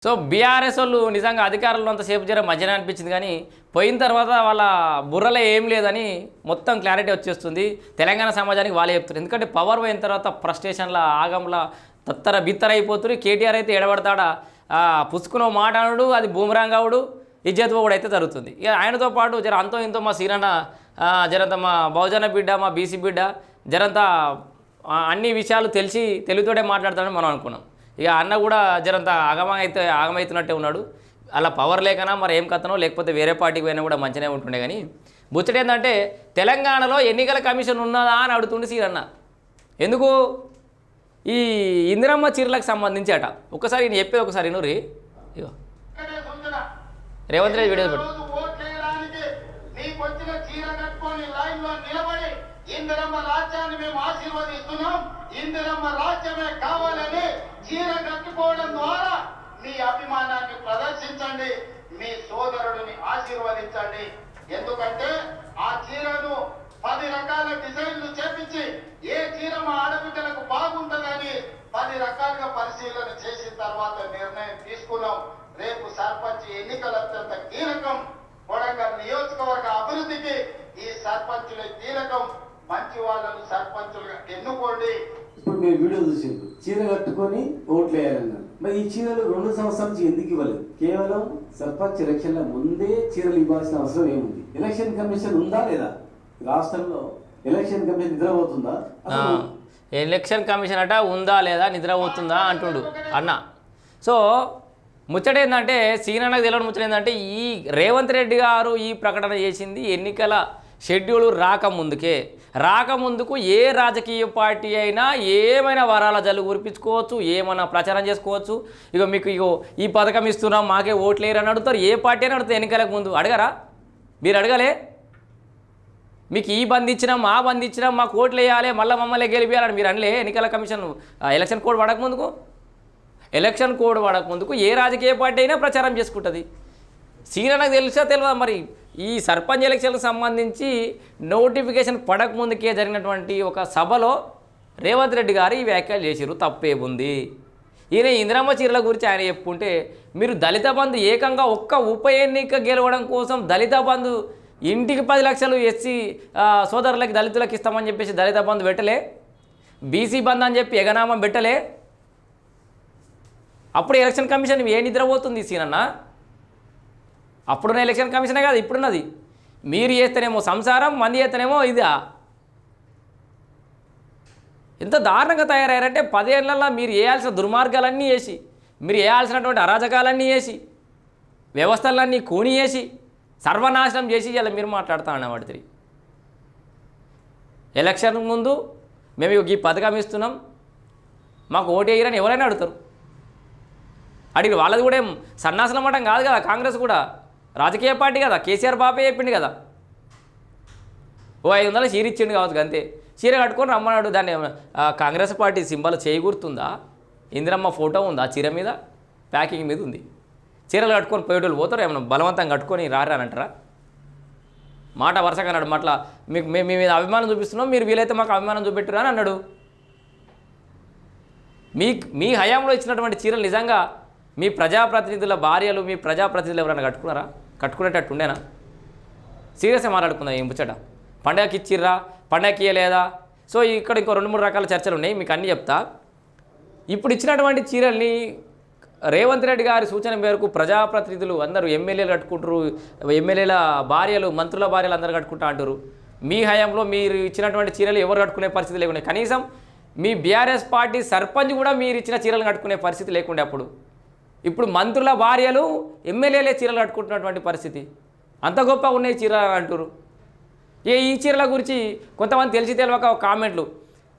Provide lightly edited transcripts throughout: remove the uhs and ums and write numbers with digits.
So BRS వాళ్ళు నిజంగా అధికారంలో అంతసేపు జర మధ్యన అనిపించింది కానీ పోయిన తర్వాత వాళ్ళ బుర్రలో ఏం లేదని మొత్తం క్లారిటీ వచ్చేస్తుంది. తెలంగాణ సమాజానికి వాళ్ళే చెప్తారు. ఎందుకంటే పవర్ పోయిన తర్వాత ఫ్రస్ట్రేషన్ల ఆగంలా తత్తర బిత్తర అయిపోతుంది. కేటీఆర్ అయితే ఎడబడతాడా పుసుకునో మాట్లాడు, అది బూమరాంగ్ అవుడు, ఇజ్జత్ కూడా అయితే జరుగుతుంది. ఇక ఆయనతో పాటు జర అంతో ఇంతో మా సీరన్న జరంత మా బహుజన బిడ్డ, మా బీసీ బిడ్డ జరంతా అన్ని విషయాలు తెలిసి తెలుగుతోటే మాట్లాడతాడని మనం అనుకున్నాం. ఇక అన్న కూడా జరంత ఆగమవుతున్నట్టే ఉన్నాడు. అలా పవర్ లేకనా మరి ఏం కథనో, లేకపోతే వేరే పార్టీకి పోయినా కూడా మంచిగానే ఉంటుండే. కానీ ముచ్చట ఏంటంటే తెలంగాణలో ఎన్నికల కమిషన్ ఉన్నదా అని అడుగుతుండే సీరన్న. ఎందుకు ఈ ఇందిరమ్మ చీరలకు సంబంధించి అట ఒకసారి నేను చెప్పేది ఒకసారి నూరి ఇగో రేవంత్ రెడ్డి వీడియో పెట్టు. ఇందిరమ్మ రాజ్యాన్ని మేము ఆశీర్వదిస్తున్నాం, ఇందిరమ్మ రాజ్యమే కావాలని చీర కట్టుకోవడం ద్వారా మీ అభిమానాన్ని ప్రదర్శించండి, మీ సోదరుడిని ఆశీర్వదించండి. ఎందుకంటే ఆ చీరను 10 రకాల డిజైన్లు చేపించి ఏ చీర మా ఆడబిడ్డలకు బాగుంటుందని 10 రకాలుగా పరిశీలన చేసిన తర్వాత నిర్ణయం తీసుకున్నాం. రేపు సర్పంచ్ ఎన్నికలు అత్యంత కీలకం. కొడంగల్ నియోజకవర్గ అభివృద్ధికి ఈ సర్పంచుల కీలకం. మంచి వాళ్ళను సర్పంచులుగా ఎన్నుకోండి. ఇప్పుడు మీరు వీడియో చూసిండ్రు, చీర కట్టుకొని ఓట్లు వేయాలన్నారు. మరి ఈ చీరలు 2 సంవత్సరాల నుంచి ఎందుకు ఇవ్వలేదు? కేవలం సర్పంచ్ ఎలక్షన్ల ముందే చీరలు ఇవ్వాల్సిన అవసరం ఏముంది? ఎలక్షన్ కమిషన్ ఉందా లేదా? రాష్ట్రంలో ఎలక్షన్ కమిషన్ నిద్రపోతుందా? ఎలక్షన్ కమిషన్ అట ఉందా లేదా, నిద్రపోతుందా అంటుండు అన్న. సో ముచ్చట ఏంటంటే సీనన్నకు తెలియని ముచ్చట ఏంటంటే ఈ రేవంత్ రెడ్డి గారు ఈ ప్రకటన చేసింది ఎన్నికల షెడ్యూల్ రాకముందుకు ఏ రాజకీయ పార్టీ అయినా ఏమైనా వరాల జల్లు కురిపించుకోవచ్చు, ఏమైనా ప్రచారం చేసుకోవచ్చు. ఇక మీకు ఈ పథకం ఇస్తున్నాం మాకే ఓట్లు వేయరని అడుగుతారు. ఏ పార్టీ అని అడుగుతారు ఎన్నికలకు ముందు? అడగరా? మీరు అడగలే? మీకు ఈ బంద్ ఇచ్చినాం ఆ బంద్ ఇచ్చినాం మాకు ఓట్లు వేయాలి మళ్ళీ మమ్మల్ని గెలిపించాలని మీరు అనలే? ఎన్నికల కమిషన్ ఎలక్షన్ కోడ్ పడకముందుకు ఏ రాజకీయ పార్టీ అయినా ప్రచారం చేసుకుంటుంది. సీనన్నకు తెలుసా తెలియదా? మరి ఈ సర్పంచ్ ఎలక్షన్లకు సంబంధించి నోటిఫికేషన్ పడకముందుకే జరిగినటువంటి ఒక సభలో రేవంత్ రెడ్డి గారు ఈ వ్యాఖ్యలు చేసిరు. తప్పేముంది? ఈయన ఇందిరమ్మ చీరల గురించి ఆయన చెప్పుకుంటే మీరు దళిత బంధు ఏకంగా ఒక్క ఉప ఎన్నిక గెలవడం కోసం దళిత బంధు ఇంటికి 10 లక్షలు ఎస్సీ సోదరులకి దళితులకు ఇస్తామని చెప్పేసి దళిత బంధు పెట్టలే, బీసీ బంధు అని చెప్పి ఎగనామం పెట్టలే. అప్పుడు ఎలక్షన్ కమిషన్ ఏ నిద్రపోతుంది సీనన్న? అప్పుడున్న ఎలక్షన్ కమిషనే కాదు ఇప్పుడున్నది. మీరు చేస్తేనేమో సంసారం, మంది చేస్తేనేమో ఇదా. ఎంత దారుణంగా తయారయ్యారంటే 10 ఏళ్లలో మీరు వేయాల్సిన దుర్మార్గాలన్నీ వేసి, మీరు వేయాల్సినటువంటి అరాజకాలన్నీ వేసి, వ్యవస్థలన్నీ కూని వేసి, సర్వనాశనం చేసి ఇలా మీరు మాట్లాడుతూ ఉన్నవాడు. ఎలక్షన్ ముందు మేము ఈ పథకం ఇస్తున్నాం మాకు ఓటు వేయరని ఎవరైనా అడుగుతారు. అడిగి వాళ్ళది కూడా ఏం సన్నాసనం అవ్వడం కాదు కదా. కాంగ్రెస్ కూడా రాజకీయ పార్టీ కదా. కేసీఆర్ బాపే చెప్పిండు కదా, ఓ 500 చీర ఇచ్చిండు కావచ్చు అంతే. చీర కట్టుకొని రమ్మన్నాడు. దాన్ని కాంగ్రెస్ పార్టీ సింబల్ చేయగుర్తుందా? ఇందిరమ్మ ఫోటో ఉందా చీర మీద? ప్యాకింగ్ మీద ఉంది. చీరలు కట్టుకొని పోయేటోళ్ళు పోతారు, ఏమన్నా బలవంతంగా కట్టుకొని రారానంటారా? మాట వరుసగా అన్నాడు. అట్లా మీకు మీ మీద అభిమానం చూపిస్తున్నాం, మీరు వీలైతే మాకు అభిమానం చూపెట్టురా అని అన్నాడు. మీ హయాంలో ఇచ్చినటువంటి చీరలు నిజంగా మీ ప్రజాప్రతినిధుల భార్యలు, మీ ప్రజాప్రతినిధులు ఎవరైనా కట్టుకున్నారా? కట్టుకునేటట్టు ఉండేనా? సీరియస్గా మాట్లాడుకుందాం. ఏం ముచ్చట? పండగకి ఇచ్చిర్రా, పండగకి ఇయ్యలేదా? సో ఇక్కడ ఇంకో 2-3 రకాల చర్చలు ఉన్నాయి, మీకు అన్నీ చెప్తా. ఇప్పుడు ఇచ్చినటువంటి చీరల్ని రేవంత్ రెడ్డి గారి సూచన మేరకు ప్రజాప్రతినిధులు అందరూ ఎమ్మెల్యేలు కట్టుకుంటారు, ఎమ్మెల్యేల భార్యలు, మంత్రుల భార్యలు అందరూ కట్టుకుంటా అంటారు. మీ హయాంలో మీరు ఇచ్చినటువంటి చీరలు ఎవరు కట్టుకునే పరిస్థితి లేకుండా, కనీసం మీ బీఆర్ఎస్ పార్టీ సర్పంచ్ కూడా మీరు ఇచ్చిన చీరలు కట్టుకునే పరిస్థితి లేకుండా అప్పుడు. ఇప్పుడు మంత్రుల భార్యలు, ఎమ్మెల్యేలే చీరలు కట్టుకుంటున్నటువంటి పరిస్థితి. అంత గొప్ప ఉన్నాయి చీరలు అంటారు. ఈ చీరల గురించి కొంతమంది తెలిసి తెలియక కామెంట్లు,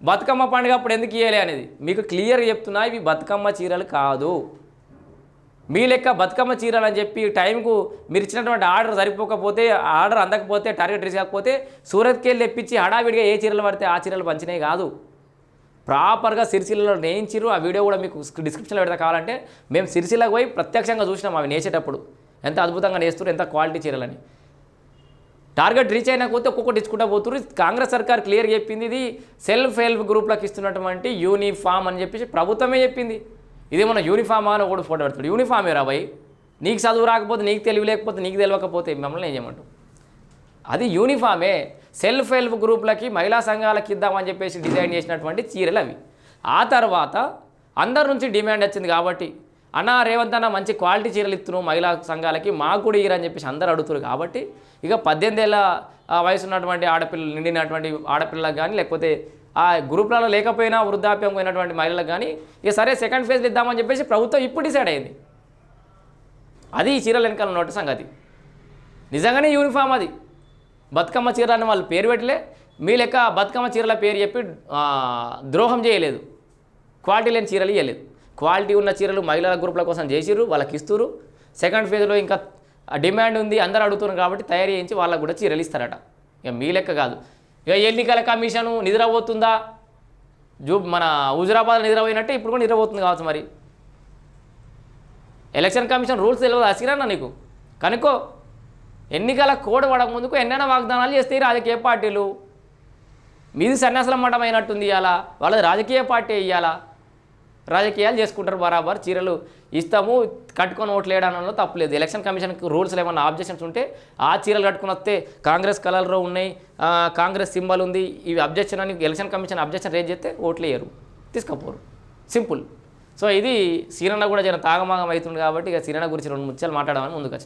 బతుకమ్మ పండుగ అప్పుడు ఎందుకు ఇవ్వలే అనేది. మీకు క్లియర్గా చెప్తున్నా, ఇవి బతుకమ్మ చీరలు కాదు. మీ లెక్క బతుకమ్మ చీరలు అని చెప్పి టైంకు మీరు ఇచ్చినటువంటి ఆర్డర్ సరిపోకపోతే, ఆర్డర్ అందకపోతే, టార్గెట్ రీచ్ కాకపోతే సూరత్కి వెళ్ళి తెప్పించి హడావిడిగా ఏ చీరలు పడితే ఆ చీరలు పంచినాయి కాదు. ప్రాపర్గా సిరిసిల్లలో నేయించిరు. ఆ వీడియో కూడా మీకు డిస్క్రిప్షన్లో పెడతా. కావాలంటే మేము సిరిసిల్లకు పోయి ప్రత్యక్షంగా చూసినాం అవి నేసేటప్పుడు ఎంత అద్భుతంగా నేస్తున్నారు, ఎంత క్వాలిటీ చీరలని. టార్గెట్ రీచ్ అయినా పోతే ఒక్కొక్కటి ఇచ్చుకుంటా పోతున్నారు. కాంగ్రెస్ సర్కార్ క్లియర్గా చెప్పింది ఇది సెల్ఫ్ హెల్ప్ గ్రూప్లకు ఇస్తున్నటువంటి యూనిఫామ్ అని చెప్పేసి ప్రభుత్వమే చెప్పింది. ఇదేమన్నా యూనిఫామా అని ఒకటి ఫోటో పెడతాడు. యూనిఫామే రా భయ్, నీకు చదువు రాకపోతే, నీకు తెలివి లేకపోతే, నీకు తెలియకపోతే మిమ్మల్ని ఏం చేయమంటావు? అది యూనిఫామే. సెల్ఫ్ హెల్ప్ గ్రూపులకి, మహిళా సంఘాలకి ఇద్దామని చెప్పేసి డిజైన్ చేసినటువంటి చీరలు అవి. ఆ తర్వాత అందరి నుంచి డిమాండ్ వచ్చింది కాబట్టి, అన్న రేవంత్ అన్న మంచి క్వాలిటీ చీరలు ఇస్తున్నావు మహిళా సంఘాలకి, మాకు కూడా ఇయ్యరని చెప్పేసి అందరూ అడుగుతారు. కాబట్టి ఇక 18 ఏళ్ళ వయసు ఉన్నటువంటి ఆడపిల్లలు, నిండినటువంటి ఆడపిల్లలకు కానీ, లేకపోతే ఆ గ్రూప్లలో లేకపోయినా వృద్ధాప్యం పోయినటువంటి మహిళలకు కానీ ఇక సరే సెకండ్ ఫేజ్లో ఇద్దామని చెప్పేసి ప్రభుత్వం ఇప్పుడు డిసైడ్ అయింది. అది ఈ చీరల వెనకాల ఉన్నట్టు సంగతి. నిజంగానే యూనిఫామ్ అది. బతుకమ్మ చీర అని వాళ్ళు పేరు పెట్టలే, మీ లెక్క బతుకమ్మ చీరల పేరు చెప్పి ద్రోహం చేయలేదు, క్వాలిటీ లేని చీరలు ఇవ్వలేదు. క్వాలిటీ ఉన్న చీరలు మహిళల గ్రూపుల కోసం చేసిర్రు, వాళ్ళకి ఇస్తున్నారు. సెకండ్ ఫేజ్లో ఇంకా డిమాండ్ ఉంది, అందరూ అడుగుతున్నారు కాబట్టి తయారు చేయించి వాళ్ళకు కూడా చీరలు ఇస్తారట. ఇక మీ లెక్క కాదు. ఇక ఎన్నికల కమిషను నిద్రపోతుందా? మన హుజురాబాద్ నిద్రపోయినట్టే ఇప్పుడు కూడా నిద్రపోతుంది కావచ్చు. మరి ఎలక్షన్ కమిషన్ రూల్స్ తెలియదు అసిరన్నా నీకు? కనుకో, ఎన్నికల కోడ్ పడక ముందుకు ఎన్నైనా వాగ్దానాలు చేస్తాయి రాజకీయ పార్టీలు. మీది సన్యాసుల మఠం అయినట్టుంది ఇవాళ, వాళ్ళది రాజకీయ పార్టీ ఇవ్వాలా, రాజకీయాలు చేసుకుంటారు బరాబర్. చీరలు ఇస్తాము, కట్టుకొని ఓట్లు వేయడంలో తప్పులేదు. ఎలక్షన్ కమిషన్కి రూల్స్లో ఏమన్నా ఆబ్జెక్షన్స్ ఉంటే ఆ చీరలు కట్టుకుని వస్తే కాంగ్రెస్ కలర్లో ఉన్నాయి, కాంగ్రెస్ సింబల్ ఉంది, ఇవి అబ్జెక్షన్ అని ఎలక్షన్ కమిషన్ అబ్జెక్షన్ రేజ్ చేస్తే ఓట్లు వేయరు, తీసుకపోరు. సింపుల్. సో ఇది సీరణ కూడా జర తాగమాగం అవుతుంది కాబట్టి ఇక సీరణ గురించి 2 ముత్యాలు మాట్లాడమని ముందుకు వచ్చి